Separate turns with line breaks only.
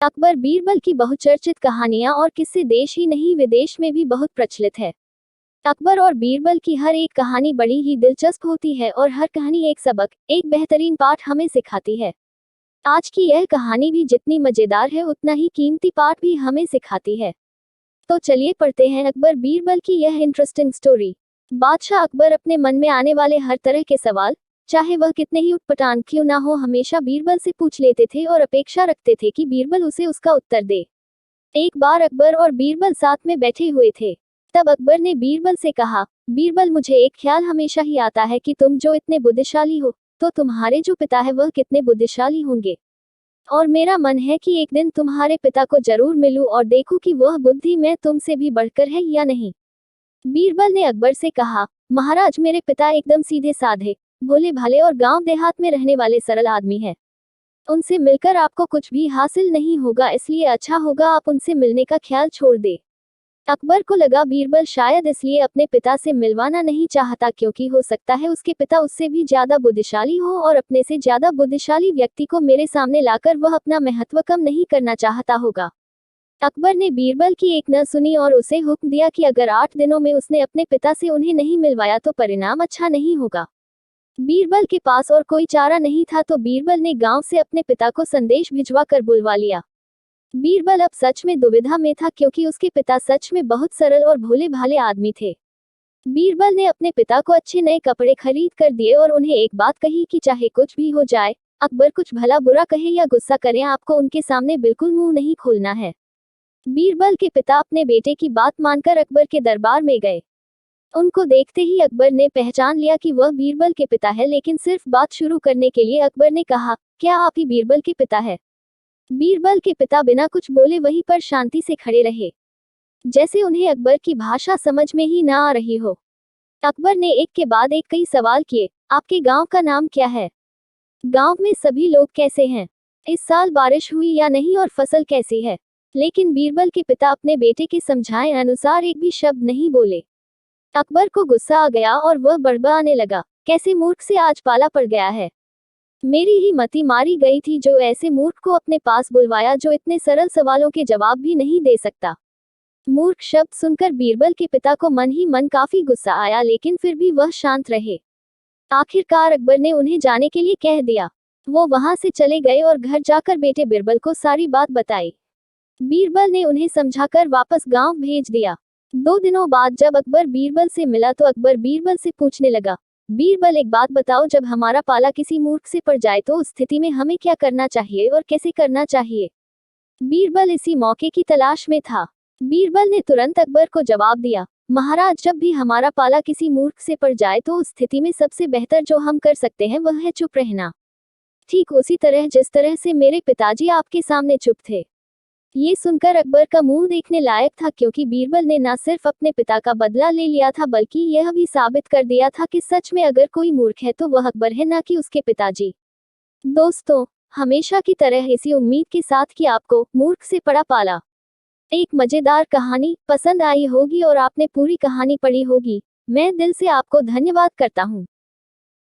अकबर बीरबल की बहुचर्चित कहानियां और किस्से देश ही नहीं विदेश में भी बहुत प्रचलित है। अकबर और बीरबल की हर एक कहानी बड़ी ही दिलचस्प होती है और हर कहानी एक सबक, एक बेहतरीन पाठ हमें सिखाती है। आज की यह कहानी भी जितनी मजेदार है उतना ही कीमती पाठ भी हमें सिखाती है। तो चलिए पढ़ते हैं अकबर बीरबल की यह इंटरेस्टिंग स्टोरी। बादशाह अकबर अपने मन में आने वाले हर तरह के सवाल, चाहे वह कितने ही उटपटांग क्यों ना हो, हमेशा बीरबल से पूछ लेते थे और अपेक्षा रखते थे कि बीरबल उसे उसका उत्तर दे। एक बार अकबर और बीरबल साथ में बैठे हुए थे। तब अकबर ने बीरबल से कहा, बीरबल, मुझे एक ख्याल हमेशा ही आता है कि तुम जो इतने बुद्धिशाली हो, तो तुम्हारे जो पिता है वह कितने बुद्धिशाली होंगे। और मेरा मन है कि एक दिन तुम्हारे पिता को जरूर मिलूं और देखूं कि वह बुद्धि में तुमसे भी बढ़कर है या नहीं। बीरबल ने अकबर से कहा, महाराज, मेरे पिता एकदम सीधे साधे, भोले भाले और गांव देहात में रहने वाले सरल आदमी हैं। उनसे मिलकर आपको कुछ भी हासिल नहीं होगा, इसलिए अच्छा होगा आप उनसे मिलने का ख्याल छोड़ दे। अकबर को लगा बीरबल शायद इसलिए अपने पिता से मिलवाना नहीं चाहता क्योंकि हो सकता है उसके पिता उससे भी ज्यादा बुद्धिशाली हो और अपने से ज्यादा बुद्धिशाली व्यक्ति को मेरे सामने लाकर वह अपना महत्व कम नहीं करना चाहता होगा। अकबर ने बीरबल की एक न सुनी और उसे हुक्म दिया कि अगर 8 दिनों में उसने अपने पिता से उन्हें नहीं मिलवाया तो परिणाम अच्छा नहीं होगा। बीरबल के पास और कोई चारा नहीं था तो बीरबल ने गांव से अपने पिता को संदेश भिजवा कर बुलवा लिया। बीरबल अब सच में दुविधा में था क्योंकि उसके पिता सच में बहुत सरल और भोले भाले आदमी थे। बीरबल ने अपने पिता को अच्छे नए कपड़े खरीद कर दिए और उन्हें एक बात कही कि चाहे कुछ भी हो जाए, अकबर कुछ भला बुरा कहे या गुस्सा करे, आपको उनके सामने बिल्कुल मुंह नहीं खोलना है। बीरबल के पिता अपने बेटे की बात मानकर अकबर के दरबार में गए। उनको देखते ही अकबर ने पहचान लिया कि वह बीरबल के पिता है, लेकिन सिर्फ बात शुरू करने के लिए अकबर ने कहा, क्या आप ही बीरबल के पिता है? बीरबल के पिता बिना कुछ बोले वहीं पर शांति से खड़े रहे, जैसे उन्हें अकबर की भाषा समझ में ही ना आ रही हो। अकबर ने एक के बाद एक कई सवाल किए, आपके गांव का नाम क्या है? गांव में सभी लोग कैसे हैं? इस साल बारिश हुई या नहीं और फसल कैसी है? लेकिन बीरबल के पिता अपने बेटे के समझाए अनुसार एक भी शब्द नहीं बोले। अकबर को गुस्सा आ गया और वह बड़बड़ाने लगा, कैसे मूर्ख से आज पाला पड़ गया है। मेरी ही मति मारी गई थी जो ऐसे मूर्ख को अपने पास बुलवाया जो इतने सरल सवालों के जवाब भी नहीं दे सकता। मूर्ख शब्द सुनकर बीरबल के पिता को मन ही मन काफी गुस्सा आया, लेकिन फिर भी वह शांत रहे। आखिरकार अकबर ने उन्हें जाने के लिए कह दिया। वो वहां से चले गए और घर जाकर बेटे बीरबल को सारी बात बताई। बीरबल ने उन्हें समझाकर वापस गांव भेज दिया। 2 दिनों बाद जब अकबर बीरबल से मिला तो अकबर बीरबल से पूछने लगा, बीरबल, एक बात बताओ, जब हमारा पाला किसी मूर्ख से पड़ जाए तो उस स्थिति में हमें क्या करना चाहिए और कैसे करना चाहिए? बीरबल इसी मौके की तलाश में था। बीरबल ने तुरंत अकबर को जवाब दिया, महाराज, जब भी हमारा पाला किसी मूर्ख से पड़ जाए तो उस स्थिति में सबसे बेहतर जो हम कर सकते हैं वह है चुप रहना। ठीक उसी तरह जिस तरह से मेरे पिताजी आपके सामने चुप थे। ये सुनकर अकबर का मुंह देखने लायक था क्योंकि बीरबल ने न सिर्फ अपने पिता का बदला ले लिया था बल्कि यह भी साबित कर दिया था कि सच में अगर कोई मूर्ख है तो वह अकबर है, न कि उसके पिताजी। दोस्तों, हमेशा की तरह इसी उम्मीद के साथ कि आपको मूर्ख से पड़ा पाला एक मजेदार कहानी पसंद आई होगी और आपने पूरी कहानी पढ़ी होगी। मैं दिल से आपको धन्यवाद करता हूँ।